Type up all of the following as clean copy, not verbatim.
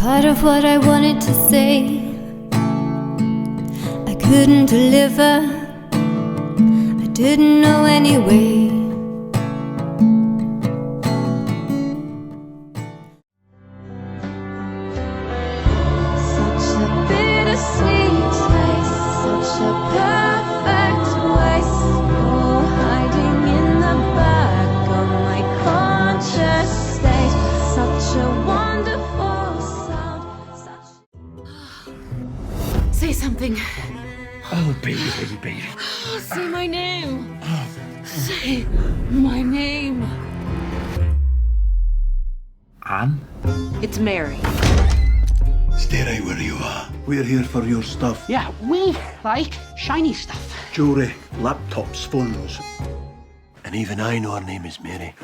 Part of what I wanted to say I couldn't deliver, I didn't know anyway. Such a bittersweet taste, such a perfect waste, oh, hiding in the back of my conscious state. Such a wonderful sound, Say something. Oh, baby. Say my name. Say my name. Anne? It's Mary. Stay right where you are. We're here for your stuff. Yeah, we like shiny stuff. Jewelry, laptops, phones. And even I know her name is Mary.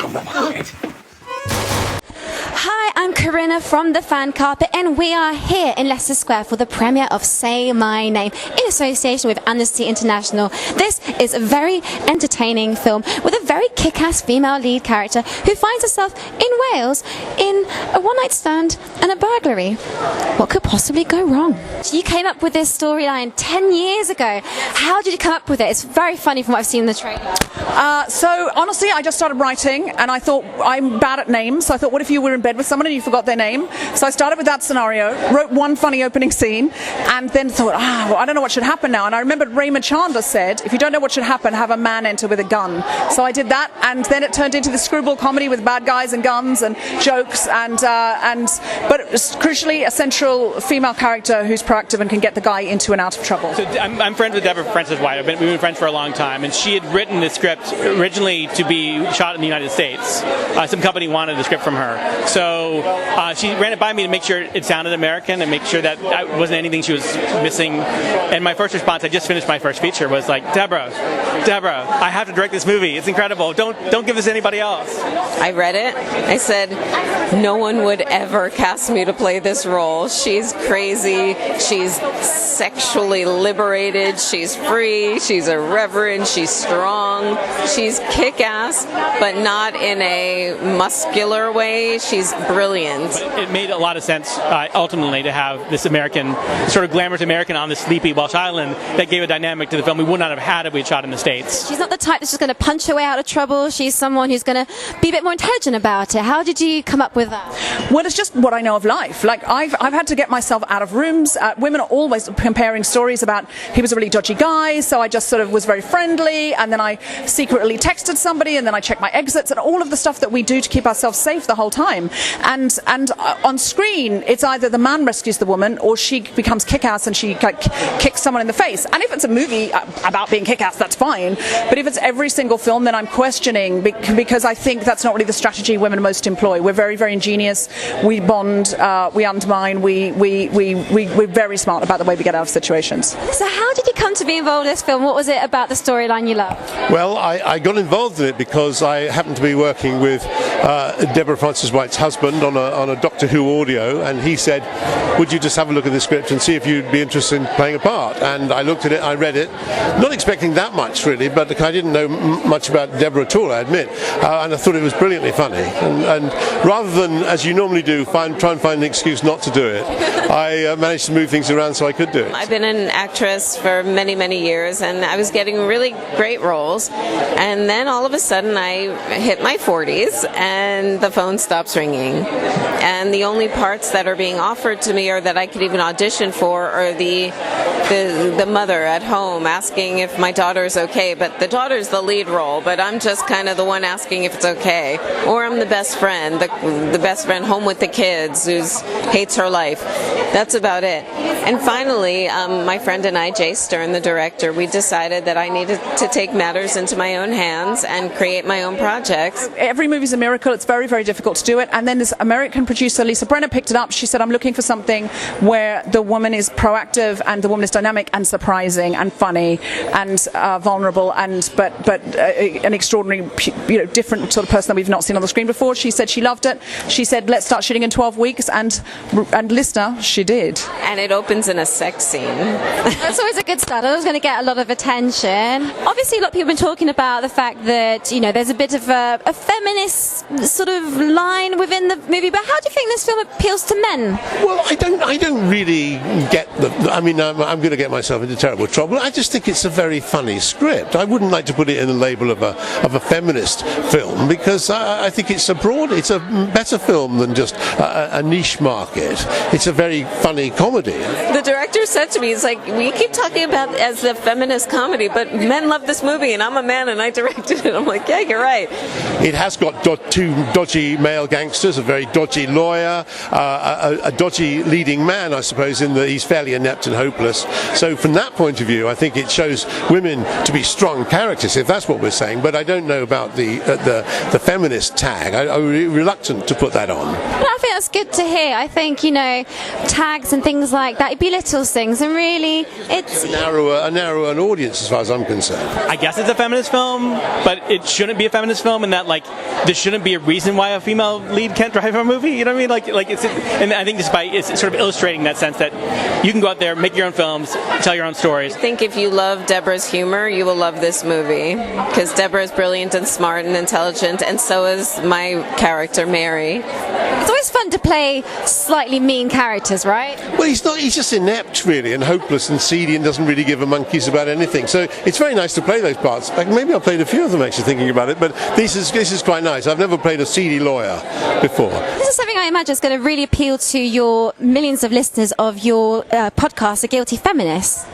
Hi, I'm Corinna from The Fan Carpet, and we are here in Leicester Square for the premiere of Say My Name in association with Amnesty International. This is a very entertaining film with a very kick-ass female lead character who finds herself in Wales in a one-night stand and a burglary. What could possibly go wrong? You came up with this storyline 10 years ago. How did you come up with it? It's very funny from what I've seen in the trailer. So honestly, I just started writing, and I thought I'm bad at names. So I thought, what if you were in bed with someone and you forgot their name? So I started with that scenario, wrote one funny opening scene, and then thought, well, I don't know what should happen now. And I remembered Raymond Chandler said, if you don't know what should happen, have a man enter with a gun. So I did that, and then it turned into the screwball comedy with bad guys and guns and jokes, but crucially a central female character who's proactive and can get the guy into and out of trouble. So I'm friends with Deborah Frances-White. We've been friends for a long time, and she had written the script originally to be shot in the United States. Some company wanted the script from her, so she ran it by me to make sure it sounded American and make sure that wasn't anything she was missing. And my first response, I just finished my first feature, was like, Deborah, I have to direct this movie. It's incredible. Don't give this to anybody else. I read it. I said, no one would ever cast me to play this role. She's crazy. She's sexually liberated. She's free. She's irreverent. She's strong. She's kick-ass, but not in a muscular way. She's brilliant. But it made a lot of sense, ultimately, to have this American, sort of glamorous American on this sleepy Welsh island that gave a dynamic to the film we would not have had if we had shot in the States. She's not the type that's just going to punch her way out of trouble. She's someone who's going to be a bit more intelligent about it. How did you come up with that? Well, it's just what I know of life. Like, I've had to get myself out of rooms. Women are always comparing stories about he was a really dodgy guy, so I just sort of was very friendly, and then I secretly texted somebody, and then I checked my exits, and all of the stuff that we do to keep ourselves safe the whole time. And on screen, it's either the man rescues the woman, or she becomes kick-ass and she kicks someone in the face. And if it's a movie about being kick-ass, that's fine. But if it's every single film, then I'm questioning, because I think that's not really the strategy women most employ. We're very, very ingenious. We bond, we undermine, we're very smart about the way we get out of situations. So how did you come to be involved in this film? What was it about the storyline you loved? Well, I got involved in it because I happened to be working with Deborah Frances-White's husband on a Doctor Who audio, and he said, would you just have a look at the script and see if you'd be interested in playing a part? And I looked at it, I read it, not expecting that much really, but I didn't know much about Deborah at all, I admit, and I thought it was brilliantly funny. And rather than, as you normally do, try and find an excuse not to do it, I managed to move things around so I could do it. I've been an actress for many, many years, and I was getting really great roles, and then all of a sudden I hit my 40s and the phone stops ringing, and the only parts that are being offered to me or that I could even audition for are the mother at home asking if my daughter's okay, but the daughter's the lead role, but I'm just kind of the one asking if it's okay, or I'm the best friend, the best friend home with the kids who hates her life. That's about it. And finally, my friend and I, Jay Stern, the director, we decided that I needed to take matters into my own hands and create my own projects. Every movie's a miracle. It's very, very difficult to do it. And then this American producer, Lisa Brenner, picked it up. She said, I'm looking for something where the woman is proactive and the woman is dynamic and surprising and funny and vulnerable but an extraordinary, different sort of person that we've not seen on the screen before. She said she loved it. She said, let's start shooting in 12 weeks. And listener, she she did. And it opens in a sex scene. That's always a good start. I was going to get a lot of attention. Obviously, a lot of people have been talking about the fact that, you know, there's a bit of a feminist sort of line within the movie, but how do you think this film appeals to men? Well, I don't really get I'm going to get myself into terrible trouble. I just think it's a very funny script. I wouldn't like to put it in the label of a feminist film, because I think it's a better film than just a niche market. It's a very funny comedy. The director said to me, he's like, we keep talking about it as a feminist comedy, but men love this movie, and I'm a man and I directed it. I'm like, yeah, you're right. It has got two dodgy male gangsters, a very dodgy lawyer, a dodgy leading man, I suppose, in that he's fairly inept and hopeless. So from that point of view, I think it shows women to be strong characters, if that's what we're saying. But I don't know about the feminist tag. I'm reluctant to put that on. But I think that's good to hear. I think, you know, tags and things like that, it belittles things, and really it's a narrower an audience as far as I'm concerned. I guess it's a feminist film, but it shouldn't be a feminist film in that, like, there shouldn't be a reason why a female lead can't drive a movie. You know what I mean? Like it's, and I think it's sort of illustrating that sense that you can go out there, make your own films, tell your own stories. I think if you love Deborah's humor, you will love this movie, because Deborah is brilliant and smart and intelligent, and so is my character, Mary. It's always fun to play slightly mean characters, right? Well, he's not. He's just inept, really, and hopeless and seedy, and doesn't really give a monkeys about anything. So it's very nice to play those parts. Like, maybe I've played a few of them, actually, thinking about it. But this is quite nice. I've never played a seedy lawyer before. This is something I imagine is going to really appeal to your millions of listeners of your podcast, The Guilty Feminist.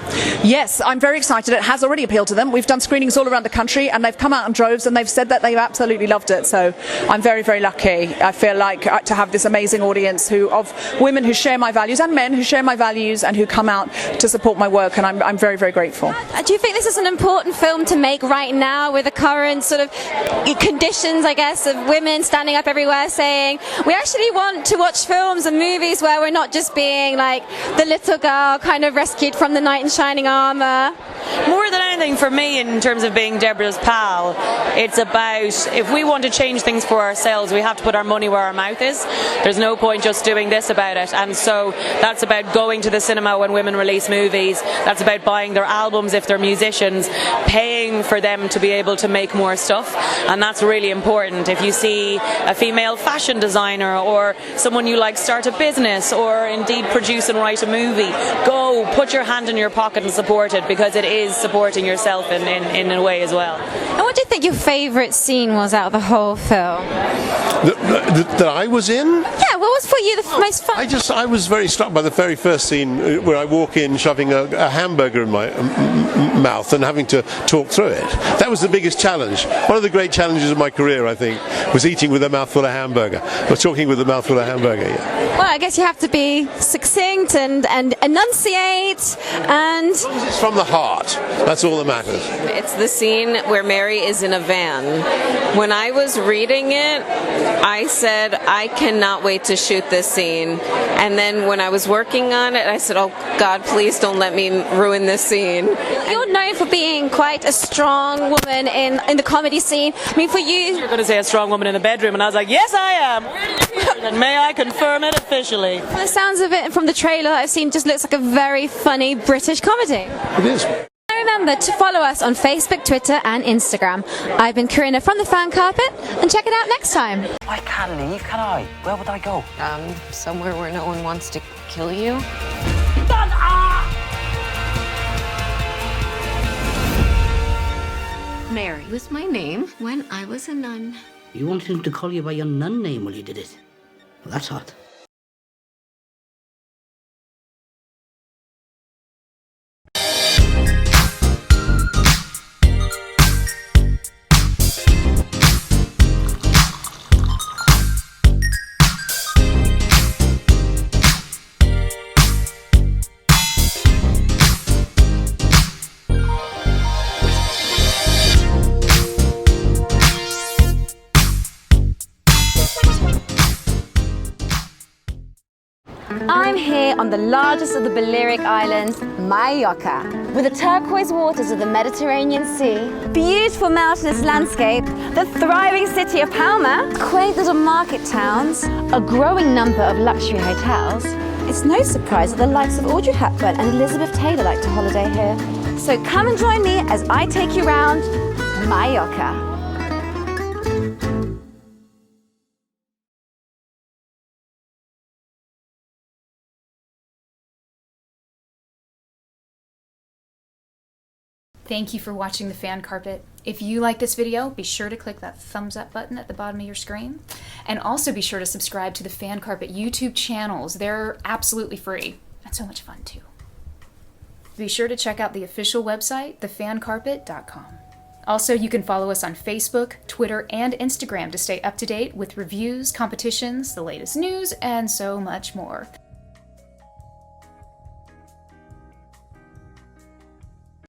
Yes, I'm very excited. It has already appealed to them. We've done screenings all around the country, and they've come out in droves, and they've said that they've absolutely loved it. So I'm very, very lucky. I feel like to have this amazing audience of women who share my values, and men who share my values, and who come out to support my work, and I'm very, very grateful. Do you think this is an important film to make right now, with the current sort of conditions, I guess, of women standing up everywhere saying, we actually want to watch films and movies where we're not just being like the little girl kind of rescued from the knight in shining armour? More than anything, for me, in terms of being Deborah's pal, it's about, if we want to change things for ourselves, we have to put our money where our mouth is. There's no point just doing this about it. And so that's about going to the cinema when women release movies. That's about buying their albums if they're musicians, paying for them to be able to make more stuff. And that's really important. If you see a female fashion designer or someone you like start a business or indeed produce and write a movie, go put your hand in your pocket and support it, because it is supporting yourself in a way as well. And what do you think your favourite scene was out of the whole film? That I was in? Yeah, what was for you the most fun? I was very struck by the very first scene where I walk in shoving a hamburger in my mouth and having to talk through it. That was the biggest challenge. One of the great challenges of my career, I think, was eating with a mouthful of hamburger, or talking with a mouthful of hamburger, yeah. Well, I guess you have to be succinct and enunciate, and it's from the heart. That's all that matters. It's the scene where Mary is in a van. When I was reading it, I said, I cannot wait to shoot this scene. And then when I was working on it, I said, oh God, please don't let me ruin this scene. You're known for being quite a strong woman in the comedy scene. I mean, for you... You're going to say a strong woman in the bedroom, and I was like, yes, I am. And may I confirm it officially? From the sounds of it and from the trailer I've seen, just looks like a very funny British comedy. It is. Remember to follow us on Facebook, Twitter and Instagram. I've been Corinna from the Fan Carpet, and check it out next time. I can't leave, can I? Where would I go? Somewhere where no one wants to kill you. Mary was my name when I was a nun. You wanted him to call you by your nun name while you did it? Well, that's hot. I'm here on the largest of the Balearic Islands, Mallorca, with the turquoise waters of the Mediterranean Sea, beautiful mountainous landscape, the thriving city of Palma, quaint little market towns, a growing number of luxury hotels, It's no surprise that the likes of Audrey Hepburn and Elizabeth Taylor like to holiday here. So come and join me as I take you round Mallorca. Thank you for watching The Fan Carpet. If you like this video, be sure to click that thumbs up button at the bottom of your screen. And also be sure to subscribe to the Fan Carpet YouTube channels. They're absolutely free and so much fun too. Be sure to check out the official website, thefancarpet.com. Also, you can follow us on Facebook, Twitter, and Instagram to stay up to date with reviews, competitions, the latest news, and so much more.